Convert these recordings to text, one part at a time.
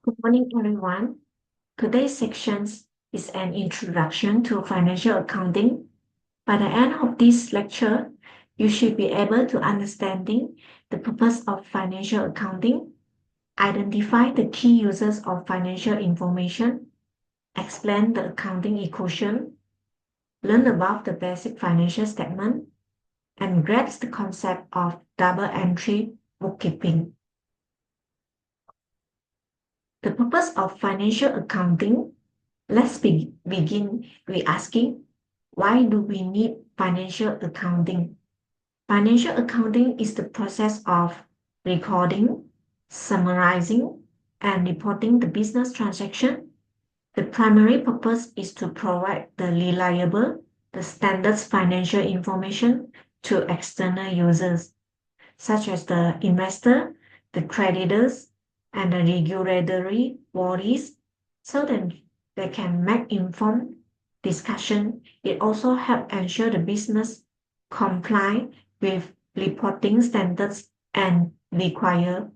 Good morning, everyone. Today's section is an introduction to financial accounting. By the end of this lecture, you should be able to understanding the purpose of financial accounting, identify the key uses of financial information, explain the accounting equation, learn about the basic financial statement, and grasp the concept of double entry bookkeeping. The purpose of financial accounting. Let's begin with asking, why do we need financial accounting? Financial accounting is the process of recording, summarizing, and reporting the business transaction. The primary purpose is to provide the reliable, the standards financial information to external users, such as the investor, the creditors, and the regulatory bodies, so that they can make informed discussion. It also helps ensure the business comply with reporting standards and require.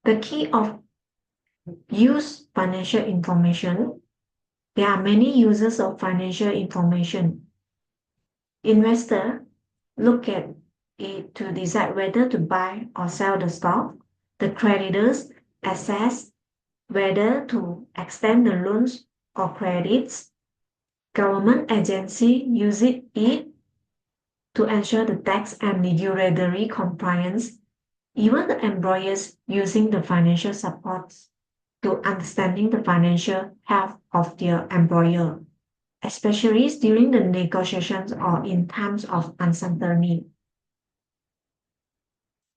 The key of use financial information. There are many users of financial information. Investor look at it to decide whether to buy or sell the stock. The creditors assess whether to extend the loans or credits. Government agency use it to ensure the tax and regulatory compliance. Even the employers using the financial supports to understanding the financial health of their employer, especially during the negotiations or in times of uncertainty.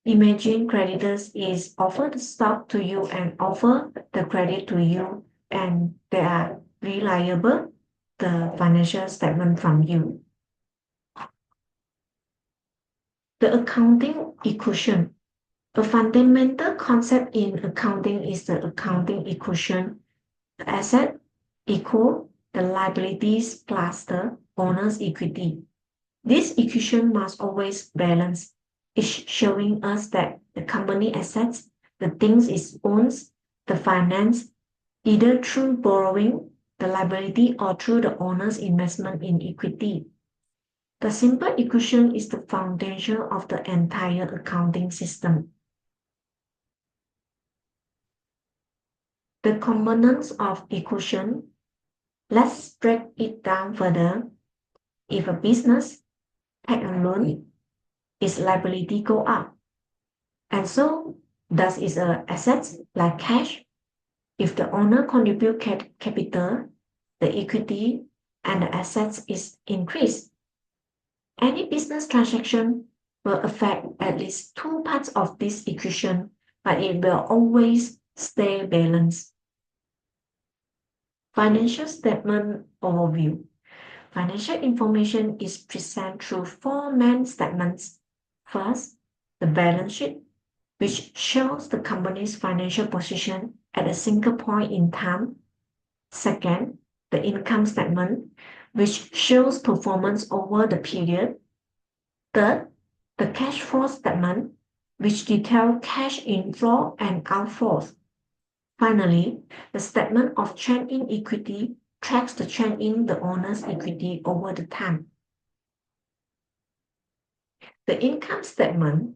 Imagine creditors is offer the stock to you and offer the credit to you, and they are reliable the financial statement from you. The accounting equation. A fundamental concept in accounting is the accounting equation. The asset equal the liabilities plus the owner's equity. This equation must always balance. It's showing us that the company assets, the things it owns, the finance, either through borrowing, the liability, or through the owner's investment in equity. The simple equation is the foundation of the entire accounting system. The components of equation. Let's break it down further. If a business take a loan, its liability go up, and so does its assets like cash. If the owner contribute capital, the equity and the assets is increased. Any business transaction will affect at least two parts of this equation, but it will always stay balanced. Financial statement overview. Financial information is presented through four main statements. First, the balance sheet, which shows the company's financial position at a single point in time. Second, the income statement, which shows performance over the period. Third, the cash flow statement, which details cash inflow and outflows. Finally, the statement of change in equity tracks the change in the owner's equity over the time. The income statement,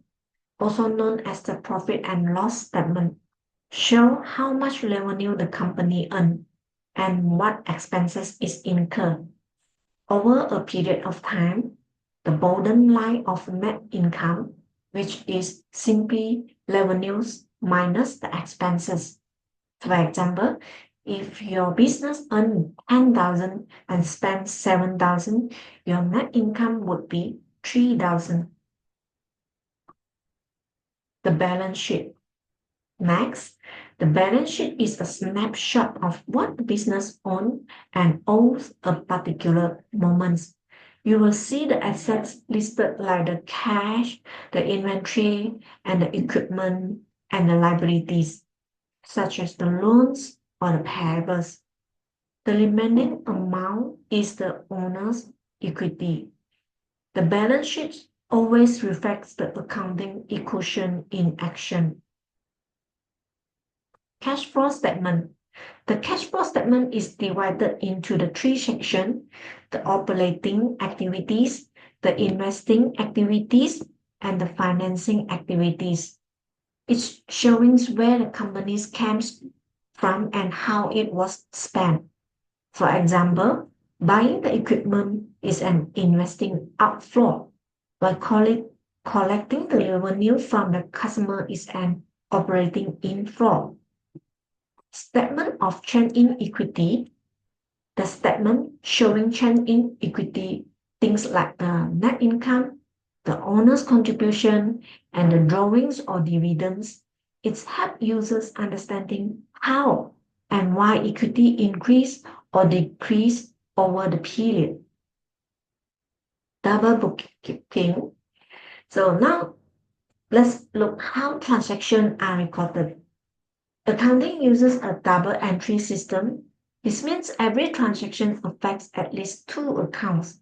also known as the profit and loss statement, shows how much revenue the company earned and what expenses is incurred. Over a period of time, the bottom line of net income, which is simply revenues minus the expenses. For example, if your business earned 10,000 and spent 7,000, your net income would be 3,000. The balance sheet. Next, the balance sheet is a snapshot of what the business owns and owes at particular moments. You will see the assets listed like the cash, the inventory, and the equipment, and the liabilities, such as the loans or the payables. The remaining amount is the owner's equity. The balance sheet always reflects the accounting equation in action. Cash flow statement. The cash flow statement is divided into the three sections: the operating activities, the investing activities, and the financing activities. It's showing where the company's comes from and how it was spent. For example, buying the equipment is an investing outflow, while collecting the revenue from the customer is an operating inflow. Statement of change in equity. The statement showing change in equity, things like the net income, the owner's contribution, and the drawings or dividends. It's help users understanding how and why equity increase or decrease over the period. Double bookkeeping. So now let's look how transactions are recorded. Accounting uses a double entry system. This means every transaction affects at least two accounts.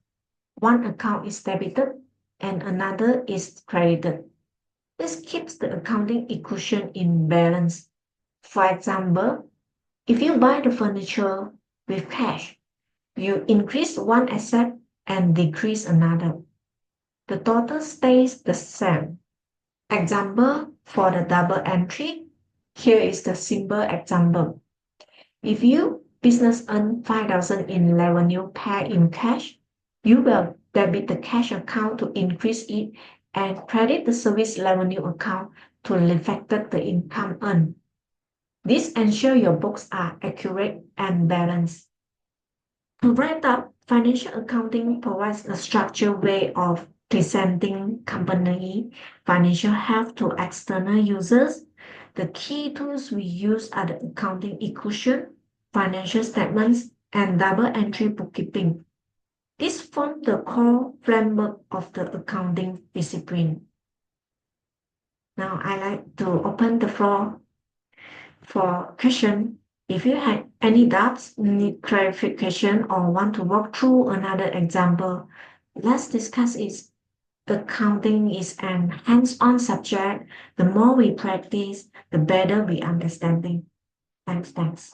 One account is debited and another is credited. This keeps the accounting equation in balance. For example, if you buy the furniture with cash, you increase one asset and decrease another. The total stays the same. Example for the double entry. Here is the simple example. If you business earn 5,000 in revenue paid in cash, you will debit the cash account to increase it and credit the service revenue account to reflect the income earned. This ensures your books are accurate and balanced. To wrap up, financial accounting provides a structured way of presenting company financial health to external users. The key tools we use are the accounting equation, financial statements, and double entry bookkeeping. This forms the core framework of the accounting discipline. Now I like to open the floor for question. If you have any doubts, need clarification, or want to walk through another example, let's discuss it. Accounting is an hands-on subject. The more we practice, the better we understanding. Thanks.